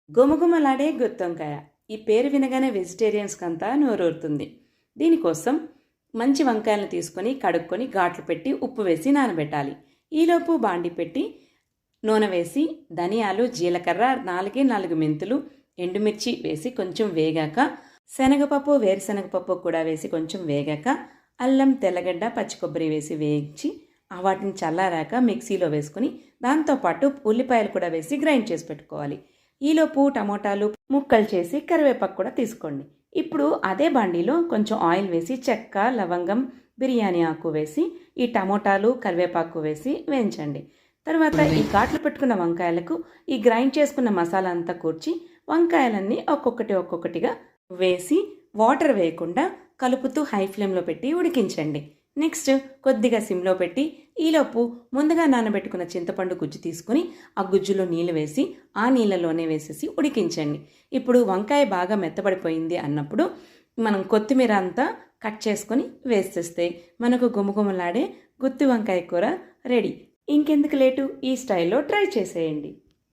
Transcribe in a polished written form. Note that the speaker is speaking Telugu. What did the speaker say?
గుమగుమలాడే గుత్తొంకాయ. ఈ పేరు వినగానే వెజిటేరియన్స్కంతా నోరూరుతుంది. దీనికోసం మంచి వంకాయలను తీసుకొని కడుక్కొని ఘాట్లు పెట్టి ఉప్పు వేసి నానబెట్టాలి. ఈలోపు బాండి పెట్టి నూనె వేసి ధనియాలు, జీలకర్ర, 4 మెంతులు, ఎండుమిర్చి వేసి కొంచెం వేగాక శనగపప్పు, వేరుశనగపప్పు కూడా వేసి కొంచెం వేగాక అల్లం, తెల్లగడ్డ, పచ్చి కొబ్బరి వేసి వేయించి వాటిని చల్లారాక మిక్సీలో వేసుకొని దాంతోపాటు ఉల్లిపాయలు కూడా వేసి గ్రైండ్ చేసి పెట్టుకోవాలి. ఈలోపు టమోటాలు ముక్కలు చేసి కరివేపాకు కూడా తీసుకోండి. ఇప్పుడు అదే బాండీలో కొంచెం ఆయిల్ వేసి చెక్క, లవంగం, బిర్యానీ ఆకు వేసి ఈ టమోటాలు, కరివేపాకు వేసి వేయించండి. తర్వాత ఈ ఘాట్లు పెట్టుకున్న వంకాయలకు ఈ గ్రైండ్ చేసుకున్న మసాలా అంతా కూర్చి వంకాయలన్నీ ఒక్కొక్కటిగా వేసి వాటర్ వేయకుండా కలుపుతూ హై ఫ్లేమ్లో పెట్టి ఉడికించండి. నెక్స్ట్ కొద్దిగా సిమ్లో పెట్టి ఈలోపు ముందుగా నానబెట్టుకున్న చింతపండు గుజ్జు తీసుకుని ఆ గుజ్జులో నీళ్ళు వేసి ఆ నీళ్ళలోనే వేసేసి ఉడికించండి. ఇప్పుడు వంకాయ బాగా మెత్తబడిపోయింది అన్నప్పుడు మనం కొత్తిమీర అంతా కట్ చేసుకొని వేసేస్తే మనకు గుమగుమలాడే గుత్తి వంకాయ కూర రెడీ. ఇంకెందుకు లేటు, ఈ స్టైల్లో ట్రై చేసేయండి.